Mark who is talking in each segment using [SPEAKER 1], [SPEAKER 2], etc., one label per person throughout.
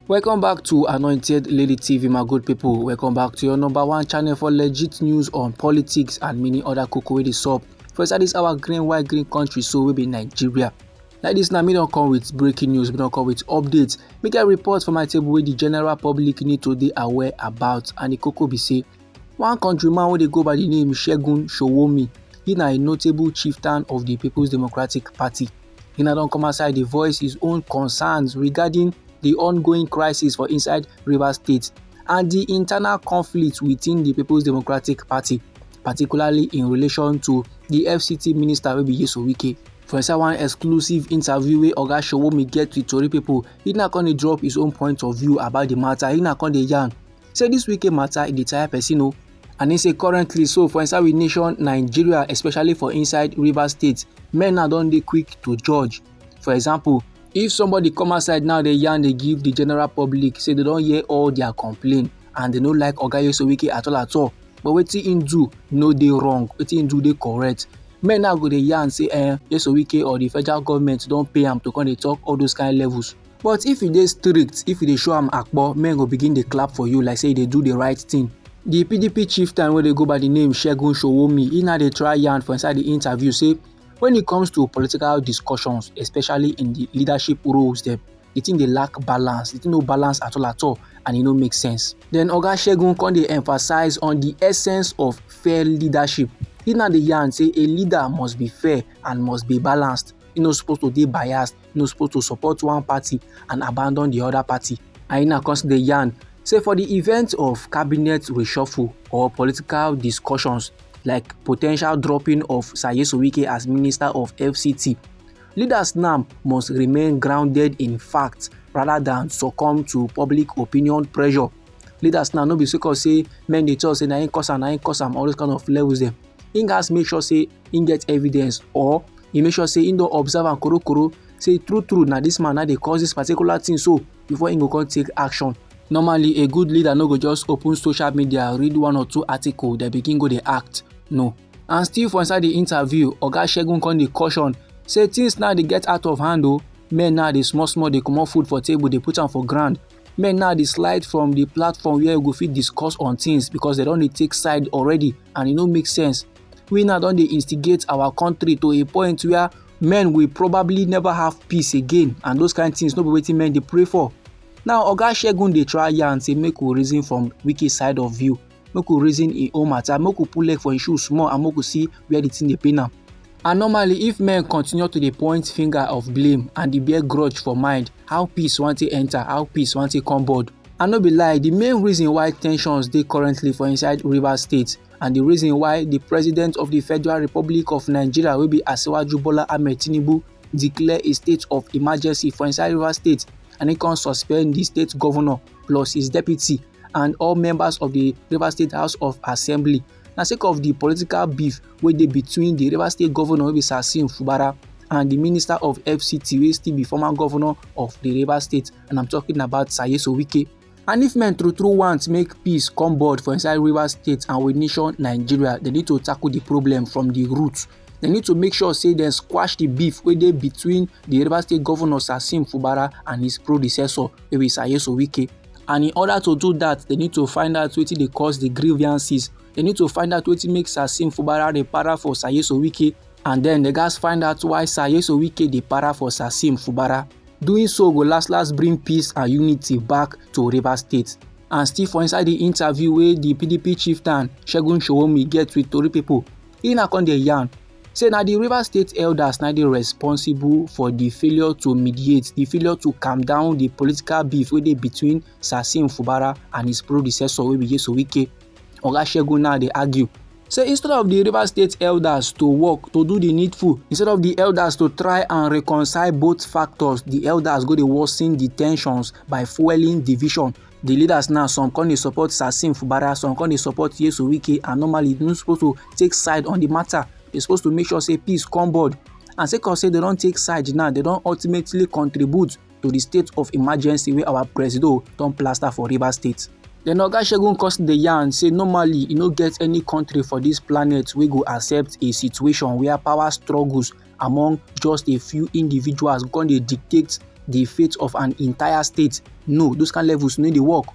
[SPEAKER 1] Welcome back to Anointed Lady TV, my good people. Welcome back to your number one channel for legit news on politics and many other cocoa wey dey sup. For inside this our green white green country, so we be Nigeria. Like this now, me don't come with breaking news, me don't come with updates. Me get reports from my table where the general public need to be aware about. And the cocoa be say, one countryman wey dey go by the name Segun. He na a notable chieftain of the People's Democratic Party. He now don't come outside to voice his own concerns regarding the ongoing crisis for inside Rivers State and the internal conflict within the People's Democratic Party, particularly in relation to the FCT minister wey be RI0USLY. For inside one exclusive interview wey Oga Sowunmi get with Tori people, he na come dey drop his own point of view about the matter. He na come dey yarn say this wicked matter e dey tire person o, and he say currently so for inside we nation Nigeria, especially for inside Rivers State, men now don dey quick to judge. For example, if somebody come outside now dey yarn dey give the general public say they don hear all their complaint and they no like Oga RI0USLY at all, but wetin him do no dey wrong, wetin him do dey correct. Men now go dey yarn say RI0USLY or the federal government don pay am to come dey talk all those kind levels. But if you dey strict, if you dey show am akpo, men go begin dey clap for you like say they do the right thing. The PDP chieftain wey dey go by the name Segun, he now dey try yarn for inside the interview say when it comes to political discussions, especially in the leadership roles, the thing dey lack balance, the thing no balance at all, and it no make sense. Then Oga Segun come dey emphasize on the essence of fair leadership. He now dey yarn say a leader must be fair and must be balanced. He no supposed to be biased, he no supposed to support one party and abandon the other party. And he now comes dey yarn say for the event of cabinet reshuffle or political discussions like potential dropping of RI0USLY as Minister of FCT, leaders now must remain grounded in facts rather than succumb to public opinion pressure. Leaders now no be sake of say men dey talk say na him cause am, all those kind of levels dem. He gats make sure say him get evidence, or he make sure say him don observe am korokoro, say true na this man na dey cause this particular thing so before him go come take action. Normally, a good leader no go just open social media, read one or two articles, then begin go dey act. No. And still for inside the interview, Oga Segun come dey caution say things now dey get out of hand o. Men now dey small dey comot food for table, dey put am for ground. Men now dey slide from the platform where we go fit discuss on things because they don dey take side already and e no make sense. We now don dey instigate our country to a point where men will probably never have peace again, and those kind of things no be wetin men dey pray for. Now Oga Segun dey try yarn say make we reason from Wike side of view, make we reason him own matter, make we put leg for him shoe small and make we see where the thing dey pain am. And normally if men continue to dey point finger of blame and dey bear grudge for mind, how peace wan take enter, how peace wan take come board? And no be lie, the main reason why tensions dey currently for inside Rivers State and the reason why the President of the Federal Republic of Nigeria wey be Asiwaju Bola Ahmed Tinubu declare a state of emergency for inside Rivers State, and he can suspend the state governor plus his deputy and all members of the Rivers State House of Assembly. Na sake of the political beef wey dey between the Rivers State governor wey be Sasim Fubara and the minister of FCT wey still be former governor of the Rivers State, and I'm talking about RI0USLY. And if men true want make peace come board for inside Rivers State and we nation Nigeria, they need to tackle the problem from the roots. They need to make sure say they squash the beef wey dey between the Rivers State governor Sasim Fubara and his predecessor wey be RI0USLY. And in order to do that, they need to find out wetin dey cause the grievances. They need to find out wetin make Sasim Fubara dey para for RI0USLY, and then they gats find out why RI0USLY dey para for Sasim Fubara. Doing so go last bring peace and unity back to Rivers State. And still for inside the interview wey the PDP chieftain Segun get with Tori people, he na come dey yarn say na the Rivers State elders na dey responsible for the failure to mediate, the failure to calm down the political beef wey dey between Sasim Fubara and his predecessor wey be RI0USLY. Oga Segun now dey argue say instead of the Rivers State elders to work to do the needful, instead of the elders to try and reconcile both factors, the elders go dey worsen the tensions by fueling division. The leaders now, some come dey support Sasim Fubara, some come dey support RI0USLY, and normally they no supposed to take side on the matter. They're supposed to make sure say peace come board. And sake of say they don't take side now, they don't ultimately contribute to the state of emergency where our president don plaster for Rivers State. Then Oga Segun come dey yarn say normally e no get any country for this planet wey go accept a situation where power struggles among just a few individuals go dey dictate the fate of an entire state. No, those kind of levels no dey work.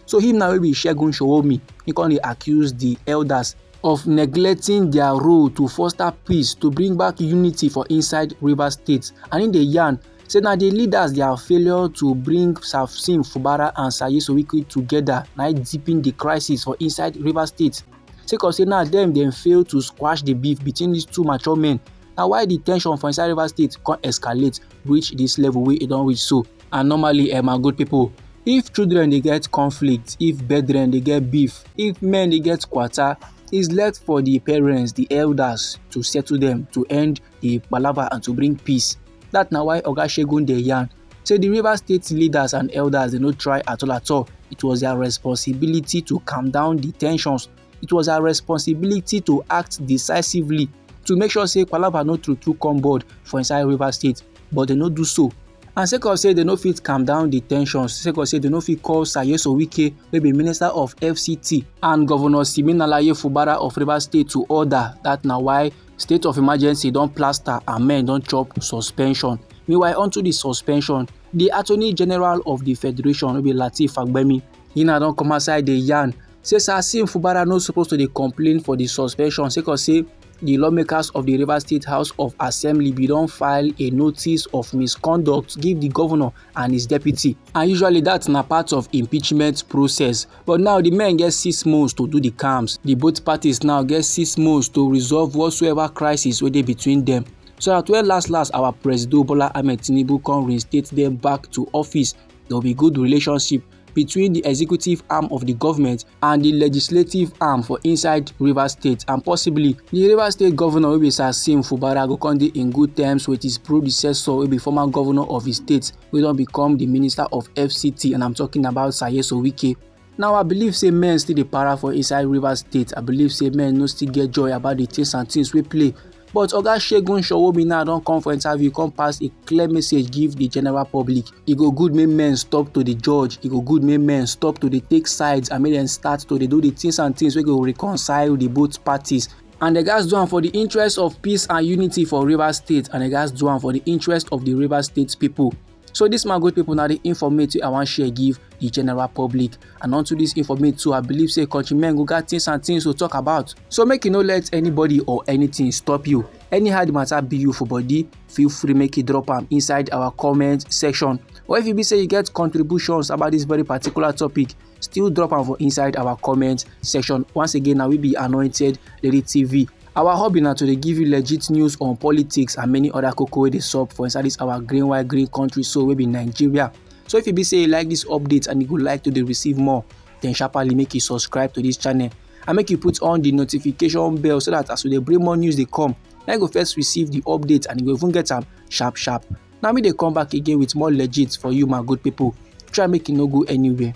[SPEAKER 1] So him now wey be Segun Sowunmi, he come dey accuse the elders of neglecting their role to foster peace, to bring back unity for inside Rivers State. And in the yarn say na the leaders their failure to bring Samson Fubara and Saye Sowike together na deepen the crisis for inside Rivers State. Sake of say now dem fail to squash the beef between these two mature men. Na why the ten sion for inside Rivers State come escalate reach this level wey e don reach so. And normally my good people, if children dey get conflict, if brethren dey get beef, if men dey get quarrel, it's left for the parents, the elders, to settle them, to end the palava and to bring peace. That na why Oga Segun dey yarn say the Rivers State leaders and elders dey no try at all. It was their responsibility to calm down the tensions. It was their responsibility to act decisively to make sure say palava no true come board for inside Rivers State, but they no do so. And sake of say they no fit calm down the tensions, sake of say they no fit call Saye Sowike wey be Minister of FCT and Governor Siminalayi Fubara of Rivers State to order. That na why state of emergency don plaster and men don chop suspension. Meanwhile, unto the suspension, the Attorney General of the Federation wey be Lateef Fagbemi, he na don come outside dey yarn say Samson Fubara no suppose to dey complain for the suspension, sake of say the lawmakers of the Rivers State House of Assembly bin don file a notice of misconduct give the governor and his deputy, and usually that na part of impeachment process. But now the men get 6 months to do the calms. The both parties now get 6 months to resolve whatsoever crisis wey dey between them, so that when last our President Bola Ahmed Tinubu come reinstate them back to office, there will be good relationship between the executive arm of the government and the legislative arm for inside Rivers State, and possibly the Rivers State governor wey be Samson Fubara go come dey in good terms with his predecessor wey be former governor of his state wey don become the Minister of FCT, and I'm talking about Saye Sowike. Now I believe say men still dey para for inside Rivers State. I believe say men no still get joy about the things and things we play. But Oga Segun Sowunmi now don come for interview, come pass a clear message give the general public. E go good make men stop to dey judge. E go good make men stop to dey take sides and make them start to dey do the things and things wey go reconcile the both parties. And they gats do am for the interest of peace and unity for Rivers State, and they gats do am for the interest of the Rivers State people. So this my good people na the informate I wan share give the general public. And onto this informate too, I believe say countrymen go get things and things to talk about. So make you no let anybody or anything stop you. Anyhow the matter be you for body, feel free make you drop am inside our comment section. Or if you be say you get contributions about this very particular topic, still drop am for inside our comment section. Once again, now we be Anointed Lady TV. Our hobby na to dey give you legit news on politics and many other koko wey dey sup for inside this our green white green country so wey be Nigeria. So if you be say you like this update and you would like to dey receive more, then sharply make you subscribe to this channel and make you put on the notification bell so that as we dey bring more news dey come, now you go first receive the update and you go even get am sharp. Now me dey come back again with more legit for you my good people. Try make you no go anywhere.